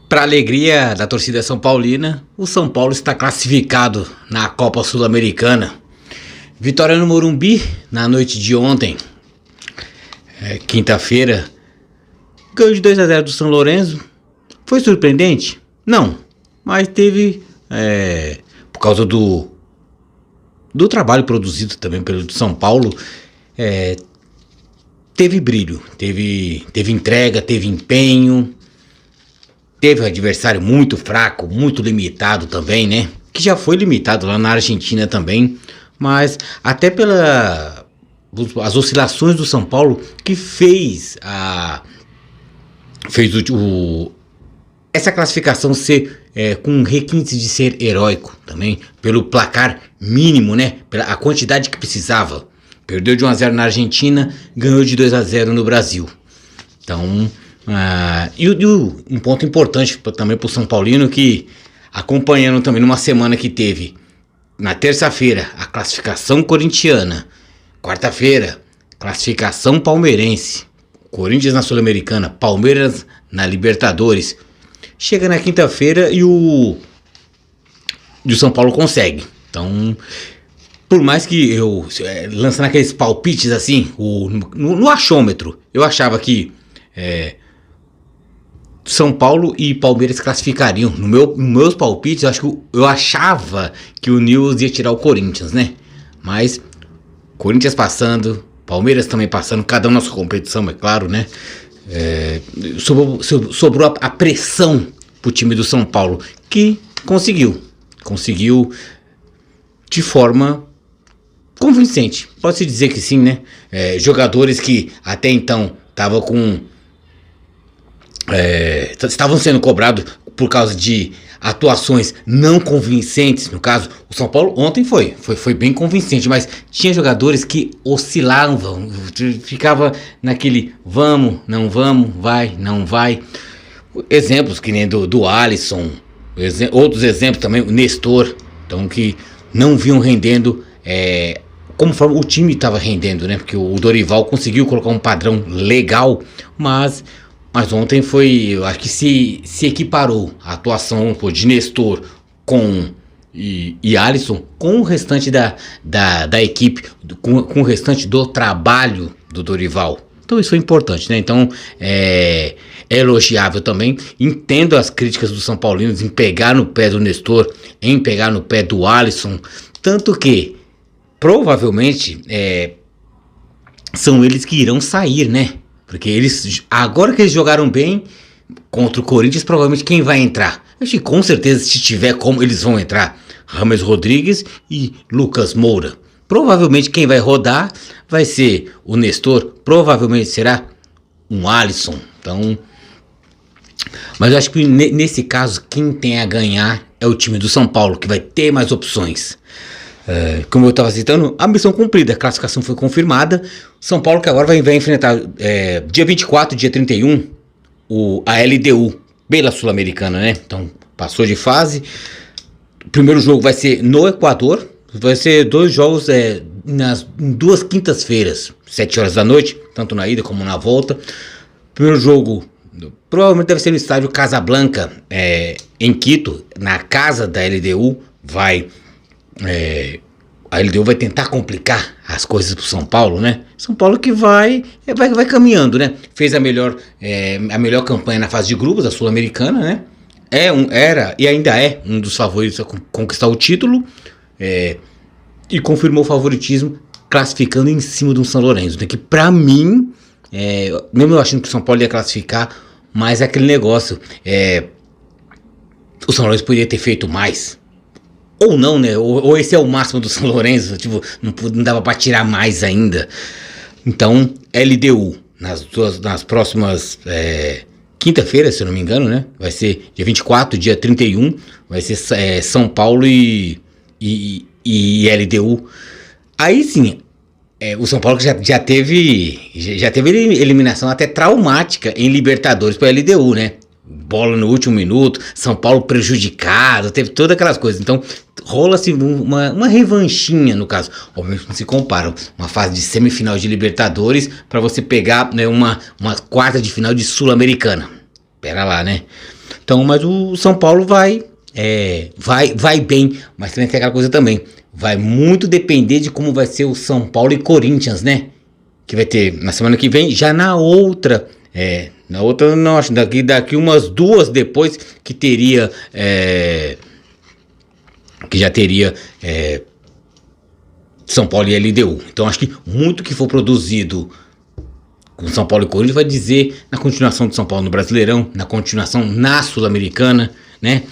Para alegria da torcida São Paulina, o São Paulo está classificado na Copa Sul-Americana. Vitória no Morumbi na noite de ontem, quinta-feira. Ganho de 2-0 do São Lourenço. Foi surpreendente? Não, mas teve, por causa do trabalho produzido também pelo São Paulo, teve brilho, teve entrega, teve empenho. Teve um adversário muito fraco, muito limitado também, né? Que já foi limitado lá na Argentina também. Mas até as oscilações do São Paulo que fez essa classificação ser com requinte de ser heróico também. Pelo placar mínimo, né? Pela quantidade que precisava. Perdeu de 1-0 na Argentina, ganhou de 2-0 no Brasil. Então... um ponto importante também para o São Paulino, que acompanhando também numa semana que teve na terça-feira a classificação corintiana, quarta-feira classificação palmeirense, Corinthians na Sul-Americana, Palmeiras na Libertadores, chega na quinta-feira e o São Paulo consegue. Então, por mais que eu lançando aqueles palpites assim, no achômetro, eu achava que São Paulo e Palmeiras classificariam. Nos meus palpites, eu achava que o Nils ia tirar o Corinthians, né? Mas Corinthians passando, Palmeiras também passando, cada um na sua competição, é claro, né? Sobrou a pressão pro time do São Paulo, que conseguiu de forma convincente. Pode-se dizer que sim, né? Jogadores que até então estavam sendo cobrados por causa de atuações não convincentes. No caso, o São Paulo ontem foi bem convincente, mas tinha jogadores que oscilavam, ficava naquele vamos, não vamos, vai, não vai. Exemplos que nem do Alisson, outros exemplos também, o Nestor, então, que não vinham rendendo conforme o time estava rendendo, né? Porque o Dorival conseguiu colocar um padrão legal, mas ontem eu acho que se equiparou a atuação de Nestor e Alisson com o restante da equipe, com o restante do trabalho do Dorival. Então isso é importante, né? Então é elogiável também. Entendo as críticas do São Paulino em pegar no pé do Nestor, em pegar no pé do Alisson, tanto que provavelmente são eles que irão sair, né? Porque agora que eles jogaram bem contra o Corinthians, provavelmente quem vai entrar? Acho que com certeza, se tiver como, eles vão entrar. Rames Rodrigues e Lucas Moura. Provavelmente quem vai rodar vai ser o Nestor, provavelmente será um Alisson. Então, mas eu acho que nesse caso, quem tem a ganhar é o time do São Paulo, que vai ter mais opções. Como eu estava citando, a missão cumprida, a classificação foi confirmada. São Paulo que agora vai enfrentar dia 24, dia 31, a LDU pela Sul-Americana, né? Então passou de fase. O primeiro jogo vai ser no Equador. Vai ser 2 jogos em 2 quintas-feiras, 7 horas da noite, tanto na ida como na volta. O primeiro jogo provavelmente deve ser no estádio Casablanca, em Quito, na casa da LDU. A LDU vai tentar complicar as coisas pro São Paulo, né? São Paulo que vai caminhando, né? Fez a melhor campanha na fase de grupos da Sul-Americana, né? Era e ainda é um dos favoritos a conquistar o título, e confirmou o favoritismo classificando em cima do São Lourenço, né? Que pra mim, mesmo eu achando que o São Paulo ia classificar, mas é aquele negócio, o São Lourenço poderia ter feito mais. Ou não, né? Ou esse é o máximo do São Lourenço, tipo, não dava pra tirar mais ainda. Então, LDU, nas próximas quinta-feira, se eu não me engano, né? Vai ser dia 24, dia 31, vai ser São Paulo e LDU. Aí sim, o São Paulo já teve eliminação até traumática em Libertadores para LDU, né? Bola no último minuto, São Paulo prejudicado, teve todas aquelas coisas. Então rola-se uma revanchinha, no caso. Obviamente não se compara uma fase de semifinal de Libertadores para você pegar, né, uma quarta de final de Sul-Americana. Pera lá, né? Então, mas o São Paulo vai bem, mas também tem aquela coisa também. Vai muito depender de como vai ser o São Paulo e Corinthians, né? Que vai ter na semana que vem, já na outra. Na outra não, acho daqui umas 2 depois que teria. Que já teria São Paulo e LDU. Então acho que muito que for produzido com São Paulo e Corinthians vai dizer na continuação do São Paulo no Brasileirão, na continuação na Sul-Americana, né?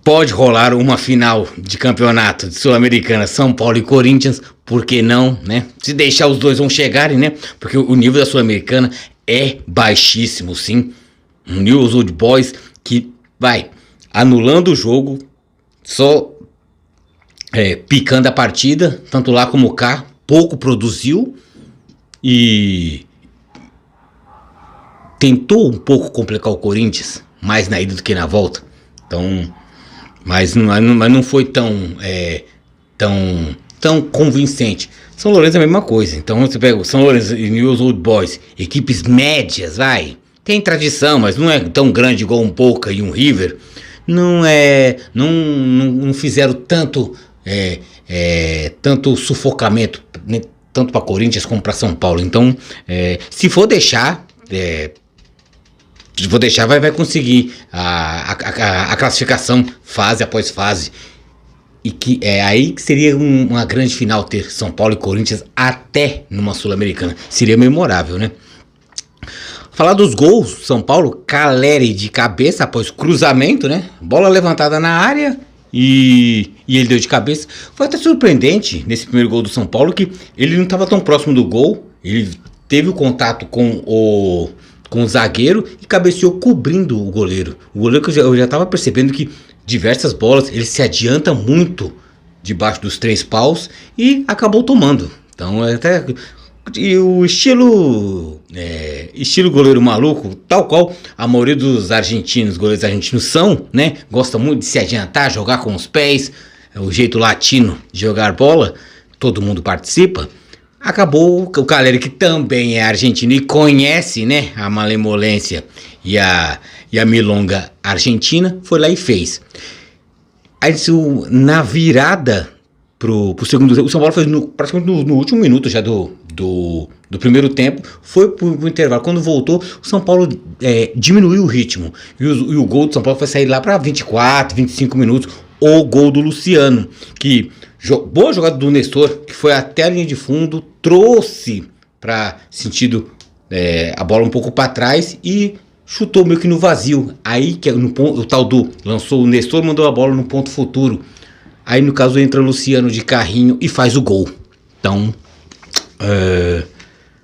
Pode rolar uma final de campeonato de Sul-Americana, São Paulo e Corinthians, por que não, né? Se deixar os dois vão chegarem, né? Porque o nível da Sul-Americana é baixíssimo, sim. Um News Old Boys que vai anulando o jogo, só picando a partida, tanto lá como cá, pouco produziu e tentou um pouco complicar o Corinthians, mais na ida do que na volta. Então, mas não foi tão convincente. São Lourenço é a mesma coisa. Então você pega o São Lourenço e News Old Boys, equipes médias, tem tradição, mas não é tão grande igual um Boca e um River. Não fizeram tanto sufocamento, né, tanto para Corinthians como para São Paulo. Então, se for deixar, vai conseguir a classificação fase após fase. E que aí que seria uma grande final ter São Paulo e Corinthians até numa Sul-Americana. Seria memorável, né? Falar dos gols, São Paulo, Caleri de cabeça após cruzamento, né? Bola levantada na área e ele deu de cabeça. Foi até surpreendente nesse primeiro gol do São Paulo que ele não estava tão próximo do gol. Ele teve o contato com o zagueiro e cabeceou cobrindo o goleiro. O goleiro que eu já estava percebendo que diversas bolas ele se adianta muito debaixo dos 3 paus e acabou tomando. Então até... E o estilo goleiro maluco, tal qual a maioria dos goleiros argentinos são, né? Gosta muito de se adiantar, jogar com os pés, o jeito latino de jogar bola, todo mundo participa. Acabou o Caleri, que também é argentino e conhece, né, a malemolência e a milonga argentina, foi lá e fez. Aí na virada pro segundo tempo, o São Paulo fez praticamente no último minuto já do primeiro tempo, foi pro intervalo. Quando voltou, o São Paulo diminuiu o ritmo e o gol do São Paulo foi sair lá para 24, 25 minutos. O gol do Luciano, que boa jogada do Nestor, que foi até a linha de fundo, trouxe para sentido a bola um pouco para trás e chutou meio que no vazio. Aí que o tal do lançou o Nestor, mandou a bola no ponto futuro. Aí no caso entra o Luciano de carrinho e faz o gol. Então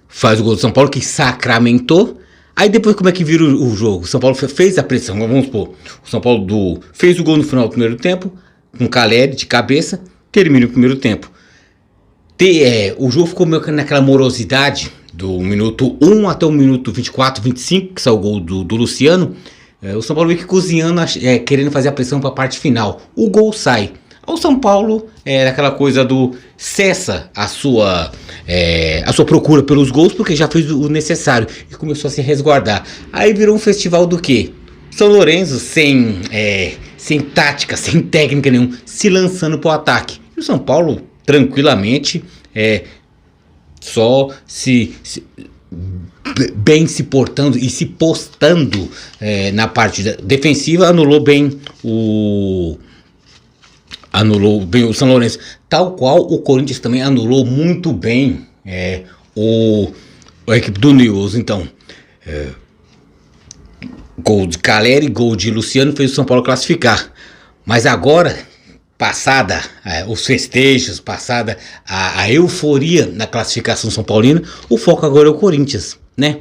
faz o gol do São Paulo, que sacramentou. Aí depois como é que vira o jogo? O São Paulo fez a pressão, vamos supor. O São Paulo fez o gol no final do primeiro tempo, com Caleri de cabeça, termina o primeiro tempo. O jogo ficou meio que naquela morosidade do minuto 1 até o minuto 24, 25, que saiu o gol do Luciano. O São Paulo meio que cozinhando, querendo fazer a pressão para a parte final. O gol sai. O São Paulo aquela coisa do cessa a sua procura pelos gols, porque já fez o necessário e começou a se resguardar. Aí virou um festival do quê? São Lourenço sem tática, sem técnica nenhuma, se lançando pro ataque. E o São Paulo tranquilamente só bem se portando e se postando na parte defensiva, anulou bem o São Lourenço, tal qual o Corinthians também anulou muito bem a equipe do News. Então, gol de Caleri, gol de Luciano fez o São Paulo classificar. Mas agora, passada os festejos, passada a euforia na classificação São Paulina, o foco agora é o Corinthians, né?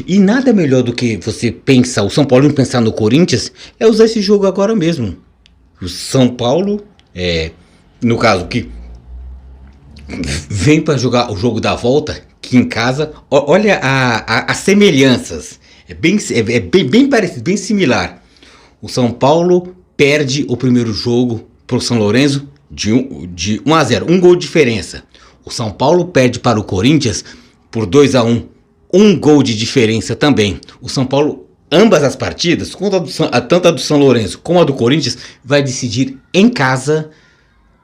E nada melhor do que você pensar, o São Paulino pensar no Corinthians, é usar esse jogo agora mesmo. O São Paulo, no caso, que vem para jogar o jogo da volta, que em casa, olha as semelhanças, é bem parecido, bem similar. O São Paulo perde o primeiro jogo pro São Lourenço de 1-0, um gol de diferença. O São Paulo perde para o Corinthians por 2-1, um gol de diferença também. O São Paulo Ambas as partidas, tanto a do São Lourenço como a do Corinthians, vai decidir em casa.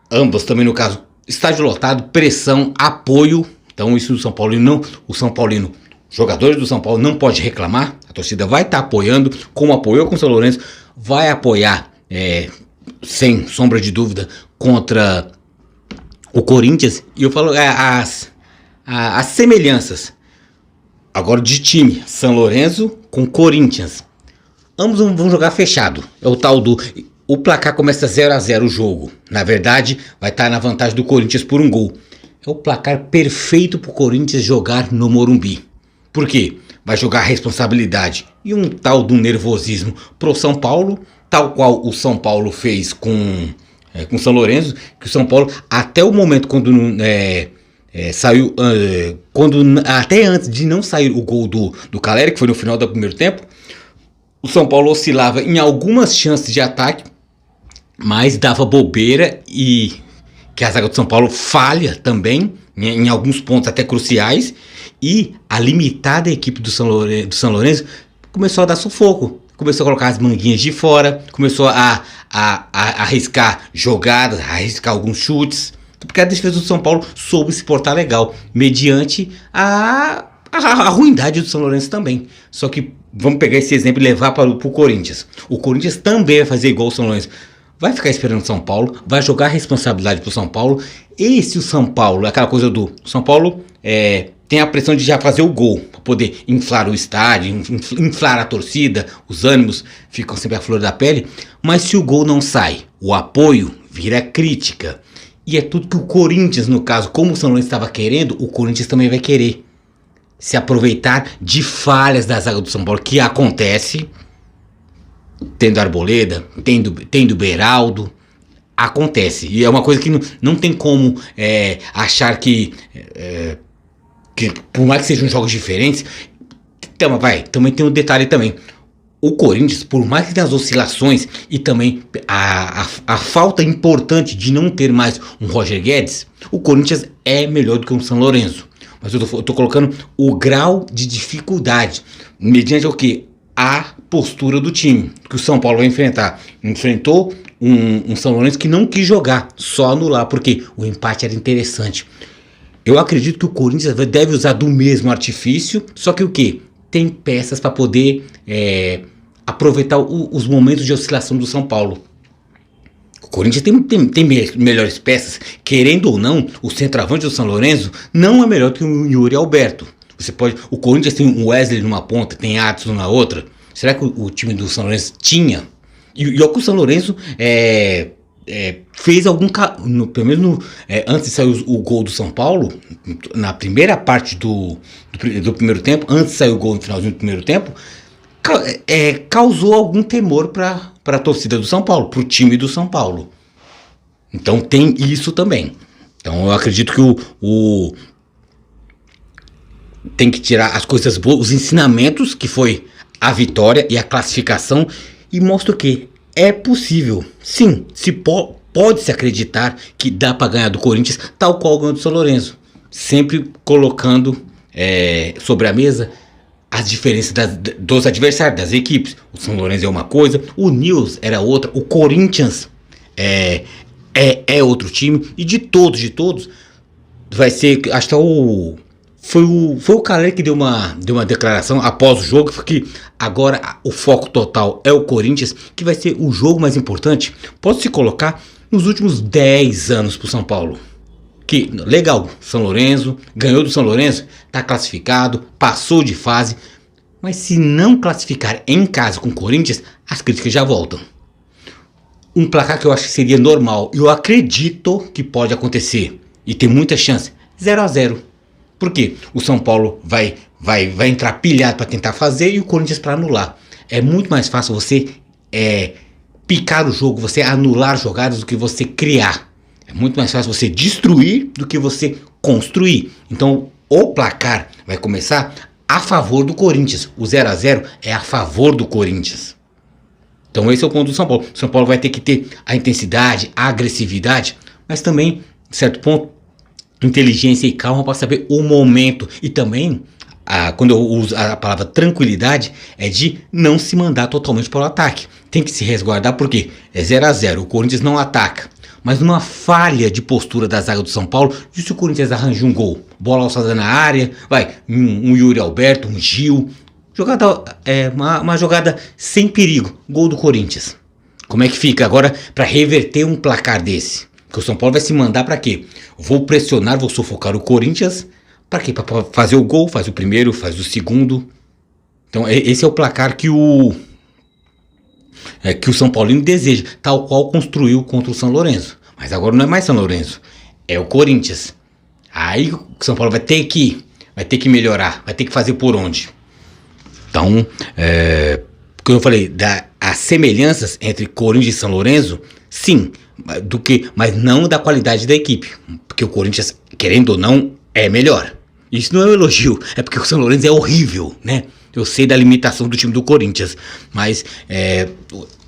Ambas também, no caso, estádio lotado, pressão, apoio. Então isso do São Paulino não, o São Paulino, jogadores do São Paulo não pode reclamar. A torcida vai estar apoiando, como apoiou com o São Lourenço, vai apoiar sem sombra de dúvida contra o Corinthians. E eu falo as semelhanças agora de time, São Lourenço com Corinthians. Ambos vão jogar fechado. É o tal do... O placar começa 0-0 o jogo. Na verdade, vai estar na vantagem do Corinthians por um gol. É o placar perfeito para o Corinthians jogar no Morumbi. Por quê? Vai jogar a responsabilidade e um tal do nervosismo pro São Paulo, tal qual o São Paulo fez com o São Lourenço, que o São Paulo, até o momento quando saiu, até antes de não sair o gol do Caleri, que foi no final do primeiro tempo, o São Paulo oscilava em algumas chances de ataque, mas dava bobeira e que a zaga do São Paulo falha também, em alguns pontos até cruciais, e a limitada equipe do São Lourenço começou a dar sufoco, começou a colocar as manguinhas de fora, começou a arriscar jogadas, a arriscar alguns chutes, porque a defesa do São Paulo soube se portar legal, mediante a ruindade do São Lourenço também. Só que vamos pegar esse exemplo e levar para o Corinthians. O Corinthians também vai fazer igual o São Lourenço. Vai ficar esperando o São Paulo, vai jogar a responsabilidade para o São Paulo. E se o São Paulo, aquela coisa do São Paulo tem a pressão de já fazer o gol, para poder inflar o estádio, inflar a torcida, os ânimos ficam sempre à flor da pele. Mas se o gol não sai, o apoio vira crítica. E é tudo que o Corinthians, no caso, como o São Lourenço estava querendo, o Corinthians também vai querer se aproveitar de falhas da zaga do São Paulo, que acontece, tendo Arboleda, tendo Beraldo, acontece. E é uma coisa que não tem como achar que por mais que sejam jogos diferentes, também tem um detalhe também. O Corinthians, por mais que tenha as oscilações e também a falta importante de não ter mais um Roger Guedes, o Corinthians é melhor do que o São Lourenço. Mas eu tô colocando o grau de dificuldade, mediante o que? A postura do time, que o São Paulo vai enfrentar. Enfrentou um São Lourenço que não quis jogar, só anular, porque o empate era interessante. Eu acredito que o Corinthians deve usar do mesmo artifício, só que o que? Tem peças para poder aproveitar os momentos de oscilação do São Paulo. O Corinthians tem melhores peças, querendo ou não, o centroavante do São Lourenço não é melhor que o Yuri Alberto. O Corinthians tem um Wesley numa ponta, tem Adson na outra. Será que o time do São Lourenço tinha? E o São Lourenço fez pelo menos antes de sair o gol do São Paulo, na primeira parte do primeiro tempo, antes de sair o gol no finalzinho do primeiro tempo, causou algum temor para a torcida do São Paulo, para o time do São Paulo. Então tem isso também. Então eu acredito que tem que tirar as coisas boas, os ensinamentos que foi a vitória e a classificação, e mostra o que é possível. Sim, pode-se acreditar que dá para ganhar do Corinthians, tal qual ganhou do São Lourenço. Sempre colocando sobre a mesa as diferenças dos adversários, das equipes. O São Lourenço é uma coisa, o Nils era outra, o Corinthians é outro time, e de todos, vai ser, acho que foi o Caleri que deu uma declaração após o jogo, que agora o foco total é o Corinthians, que vai ser o jogo mais importante, pode se colocar, nos últimos 10 anos para o São Paulo. Que legal, São Lourenço, ganhou do São Lourenço, está classificado, passou de fase, mas se não classificar em casa com o Corinthians, as críticas já voltam. Um placar que eu acho que seria normal, eu acredito que pode acontecer, e tem muita chance, 0-0. Por quê? O São Paulo vai entrar pilhado para tentar fazer e o Corinthians para anular. É muito mais fácil você picar o jogo, você anular jogadas do que você criar. É muito mais fácil você destruir do que você construir. Então o placar vai começar a favor do Corinthians. O 0-0 é a favor do Corinthians. Então esse é o ponto do São Paulo. O São Paulo vai ter que ter a intensidade, a agressividade, mas também, em certo ponto, inteligência e calma para saber o momento. E também quando eu uso a palavra tranquilidade, é de não se mandar totalmente para o ataque. Tem que se resguardar porque é 0-0, o Corinthians não ataca. Mas numa falha de postura da zaga do São Paulo, e se o Corinthians arranja um gol? Bola alçada na área, vai, um Yuri Alberto, um Gil. Uma jogada sem perigo, gol do Corinthians. Como é que fica agora para reverter um placar desse? Porque o São Paulo vai se mandar para quê? Vou pressionar, vou sufocar o Corinthians. Para quê? Para fazer o gol, faz o primeiro, faz o segundo. Então esse é o placar que o São Paulino deseja, tal qual construiu contra o São Lourenço. Mas agora não é mais São Lourenço, é o Corinthians. Aí o São Paulo vai ter que melhorar, vai ter que fazer por onde. Então, como eu falei, as semelhanças entre Corinthians e São Lourenço, sim, mas não da qualidade da equipe. Porque o Corinthians, querendo ou não, é melhor. Isso não é um elogio, é porque o São Lourenço é horrível, né? Eu sei da limitação do time do Corinthians, mas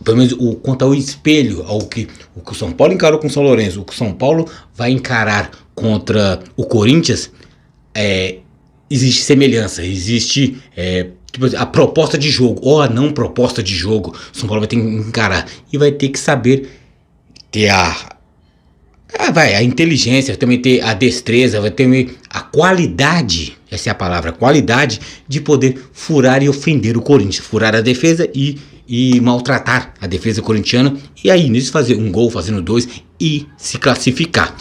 pelo menos quanto ao espelho, o que o São Paulo encarou com o São Lourenço, o que o São Paulo vai encarar contra o Corinthians, existe semelhança, existe a proposta de jogo, ou a não proposta de jogo. O São Paulo vai ter que encarar e vai ter que saber ter a inteligência, também ter a destreza, vai ter a qualidade, essa é a palavra, a qualidade de poder furar e ofender o Corinthians, furar a defesa e maltratar a defesa corintiana, e aí nisso fazer um gol, fazendo 2 e se classificar.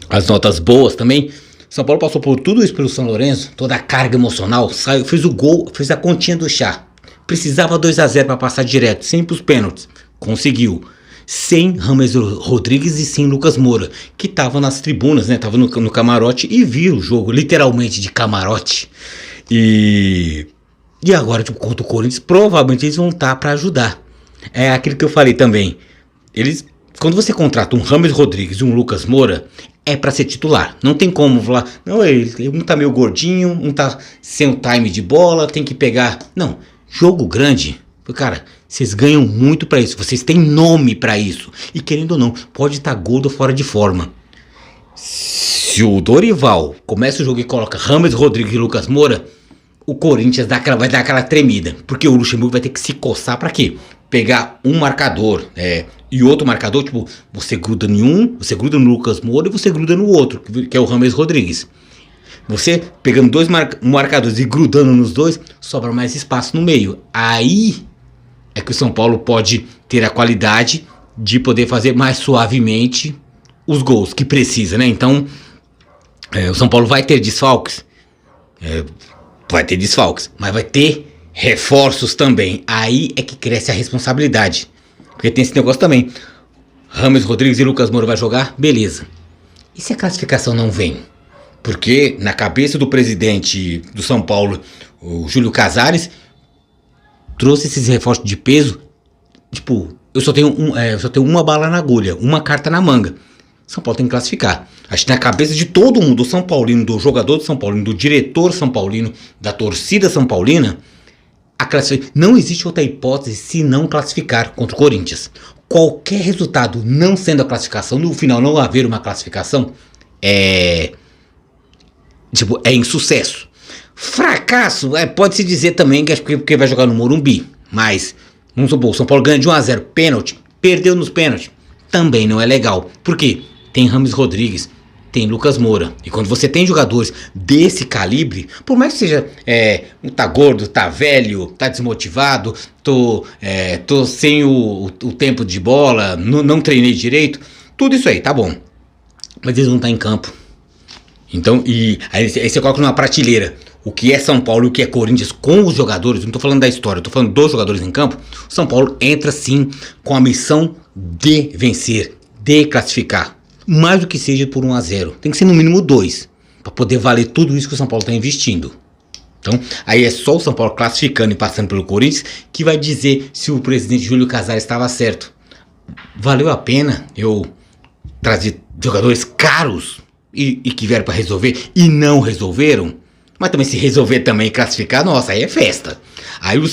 As notas boas também, São Paulo passou por tudo isso pelo São Lourenço, toda a carga emocional, fez o gol, fez a continha do chá, precisava 2-0 para passar direto, sem pros pênaltis, conseguiu. Sem James Rodrigues e sem Lucas Moura, que estavam nas tribunas, né? Estavam no camarote e viram o jogo, literalmente de camarote. E agora, contra o Corinthians, provavelmente eles vão estar para ajudar. É aquilo que eu falei também. Quando você contrata um James Rodrigues e um Lucas Moura, é para ser titular. Não tem como falar, não, um tá meio gordinho, um tá sem o time de bola, tem que pegar. Não, jogo grande. Cara, vocês ganham muito pra isso, vocês têm nome pra isso. E querendo ou não, pode estar gordo ou fora de forma. Se o Dorival começa o jogo e coloca James Rodrigues e Lucas Moura, o Corinthians vai dar aquela tremida. Porque o Luxemburgo vai ter que se coçar pra quê? Pegar um marcador e outro marcador, tipo, você gruda em um, você gruda no Lucas Moura e você gruda no outro, que é o James Rodrigues. Você pegando dois marcadores e grudando nos dois, sobra mais espaço no meio. Aí é que o São Paulo pode ter a qualidade de poder fazer mais suavemente os gols que precisa, né? Então, o São Paulo vai ter desfalques, mas vai ter reforços também. Aí é que cresce a responsabilidade, porque tem esse negócio também. James Rodrigues e Lucas Moura vai jogar, beleza. E se a classificação não vem? Porque na cabeça do presidente do São Paulo, o Júlio Casares, trouxe esses reforços de peso, tipo, eu só tenho uma bala na agulha, uma carta na manga. São Paulo tem que classificar. Acho que na cabeça de todo mundo, do São Paulino, do jogador do São Paulino, do diretor São Paulino, da torcida São Paulina, não existe outra hipótese se não classificar contra o Corinthians. Qualquer resultado não sendo a classificação, no final não haver uma classificação, é insucesso. Fracasso, pode-se dizer também que é porque vai jogar no Morumbi. Mas, vamos supor, o São Paulo ganha de 1-0, pênalti, perdeu nos pênaltis. Também não é legal. Por quê? Tem James Rodrigues, tem Lucas Moura. E quando você tem jogadores desse calibre, por mais que seja, tá gordo, tá velho, tá desmotivado, tô sem o tempo de bola, não treinei direito, tudo isso aí, tá bom. Mas eles vão estar em campo. Então, aí você coloca numa prateleira o que é São Paulo e o que é Corinthians com os jogadores. Não tô falando da história, tô falando dos jogadores em campo. São Paulo entra sim com a missão de vencer, de classificar, mais do que seja por 1-0. Tem que ser no mínimo 2, para poder valer tudo isso que o São Paulo está investindo. Então, aí é só o São Paulo classificando e passando pelo Corinthians que vai dizer se o presidente Júlio Casares estava certo. Valeu a pena eu trazer jogadores caros e que vieram para resolver e não resolveram? Mas também se resolver também classificar, nossa, aí é festa. Aí o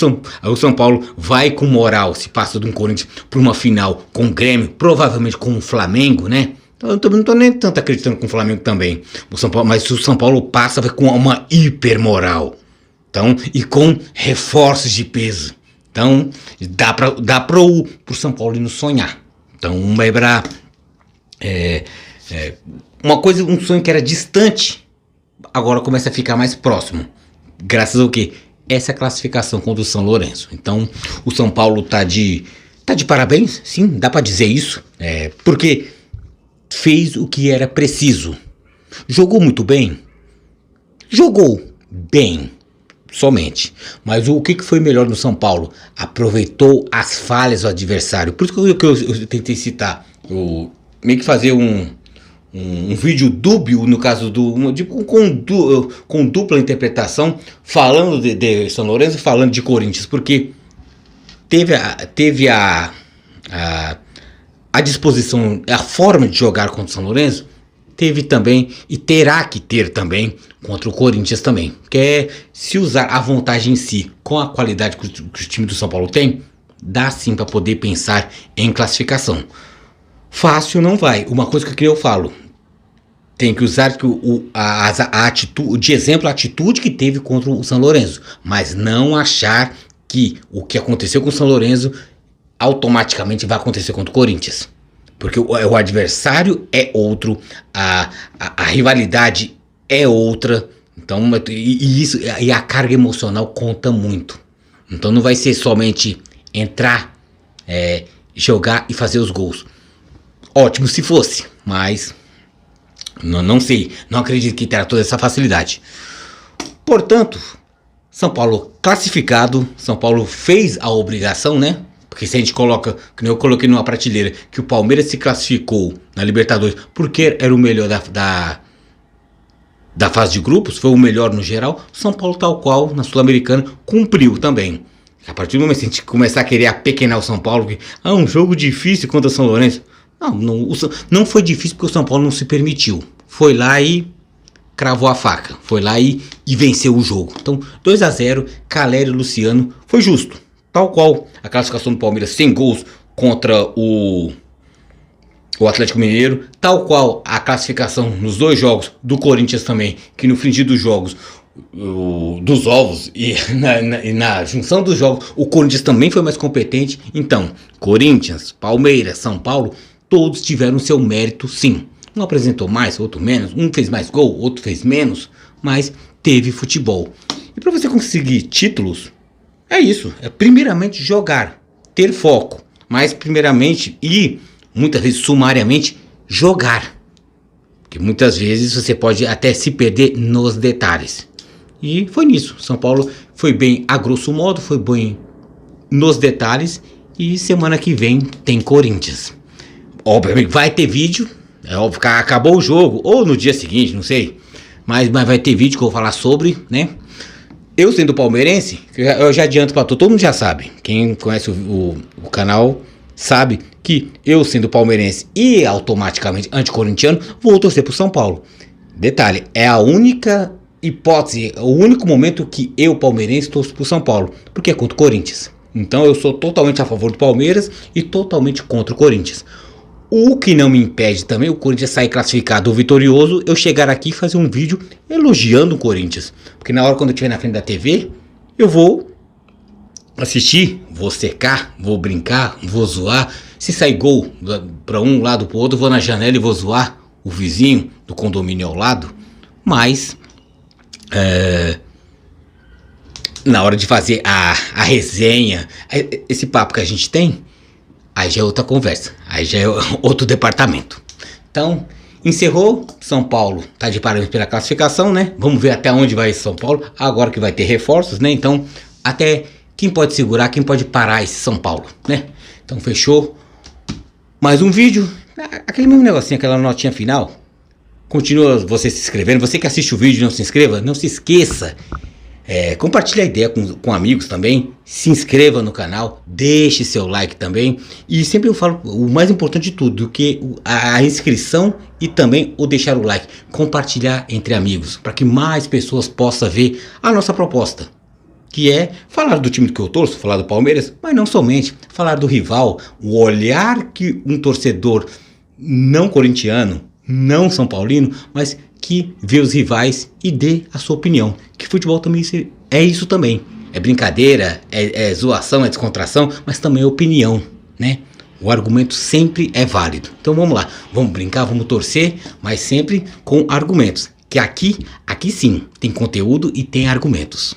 São Paulo vai com moral, se passa de um Corinthians para uma final com o Grêmio, provavelmente com o Flamengo, né? Então, eu também não tô nem tanto acreditando com o Flamengo também. O São Paulo, mas o São Paulo passa vai com uma hipermoral. Então, e com reforços de peso. Então, dá pro São Paulo ir no sonhar. Então, vai pra... uma coisa, um sonho que era distante, agora começa a ficar mais próximo. Graças ao quê? Essa classificação contra o São Lourenço. Então, o São Paulo tá de parabéns, sim, dá pra dizer isso. Porque fez o que era preciso. Jogou muito bem? Jogou bem, somente. Mas o que foi melhor no São Paulo? Aproveitou as falhas do adversário. Por isso que eu tentei citar, meio que fazer um vídeo dúbio, no caso com dupla interpretação, falando de São Lourenço, falando de Corinthians, porque teve a disposição, a forma de jogar contra o São Lourenço, teve também e terá que ter também contra o Corinthians também, que é se usar a vantagem em si com a qualidade que o time do São Paulo tem, dá sim para poder pensar em classificação. Fácil não vai. Uma coisa que eu falo, tem que usar a atitude, de exemplo, a atitude que teve contra o São Lourenço, mas não achar que o que aconteceu com o São Lourenço automaticamente vai acontecer contra o Corinthians, porque o adversário é outro, a rivalidade é outra, então e a carga emocional conta muito. Então não vai ser somente entrar, jogar e fazer os gols. Ótimo se fosse, mas não sei, não acredito que terá toda essa facilidade. Portanto, São Paulo classificado, São Paulo fez a obrigação, né? Porque se a gente coloca, que eu coloquei numa prateleira, que o Palmeiras se classificou na Libertadores porque era o melhor da fase de grupos, foi o melhor no geral, São Paulo tal qual, na Sul-Americana, cumpriu também. A partir do momento que a gente começar a querer apequenar o São Paulo, que um jogo difícil contra o São Lourenço, não foi difícil porque o São Paulo não se permitiu. Foi lá e cravou a faca, foi lá e venceu o jogo. Então 2-0, Caleri e Luciano, foi justo. Tal qual a classificação do Palmeiras sem gols contra o Atlético Mineiro, tal qual a classificação nos dois jogos do Corinthians também, que no fim dos jogos, dos ovos e na junção dos jogos, o Corinthians também foi mais competente. Então, Corinthians, Palmeiras, São Paulo, todos tiveram seu mérito sim. Um apresentou mais, outro menos, um fez mais gol, outro fez menos, mas teve futebol. E para você conseguir títulos, é isso, é primeiramente jogar, ter foco, mas primeiramente e muitas vezes sumariamente jogar, porque muitas vezes você pode até se perder nos detalhes. E foi nisso, São Paulo foi bem a grosso modo, foi bem nos detalhes, e semana que vem tem Corinthians. Obviamente vai ter vídeo, é óbvio que acabou o jogo, ou no dia seguinte, não sei, mas vai ter vídeo que eu vou falar sobre, né? Eu sendo palmeirense, eu já adianto para todo mundo já sabe, quem conhece o canal sabe que eu sendo palmeirense e automaticamente anticorintiano, vou torcer pro São Paulo. Detalhe, é a única hipótese, o único momento que eu palmeirense torço pro São Paulo, porque é contra o Corinthians. Então eu sou totalmente a favor do Palmeiras e totalmente contra o Corinthians. O que não me impede também o Corinthians sair classificado ou vitorioso, eu chegar aqui e fazer um vídeo elogiando o Corinthians. Porque na hora quando eu estiver na frente da TV, eu vou assistir, vou secar, vou brincar, vou zoar. Se sair gol para um lado para o outro, eu vou na janela e vou zoar o vizinho do condomínio ao lado. Mas na hora de fazer a resenha, esse papo que a gente tem, aí já é outra conversa, aí já é outro departamento. Então, encerrou, São Paulo tá de parabéns pela classificação, né? Vamos ver até onde vai esse São Paulo, agora que vai ter reforços, né? Então, até quem pode segurar, quem pode parar esse São Paulo, né? Então, fechou. Mais um vídeo, aquele mesmo negocinho, aquela notinha final. Continua você se inscrevendo, você que assiste o vídeo e não se inscreva, não se esqueça. Compartilhe a ideia com amigos também, se inscreva no canal, deixe seu like também, e sempre eu falo o mais importante de tudo, do que a inscrição e também o deixar o like, compartilhar entre amigos, para que mais pessoas possam ver a nossa proposta, que é falar do time que eu torço, falar do Palmeiras, mas não somente, falar do rival, o olhar que um torcedor não corintiano, não São Paulino, mas que vê os rivais e dê a sua opinião. Que futebol também é isso também. É brincadeira, é zoação, é descontração, mas também é opinião, né? O argumento sempre é válido. Então vamos lá, vamos brincar, vamos torcer, mas sempre com argumentos. Que aqui sim, tem conteúdo e tem argumentos.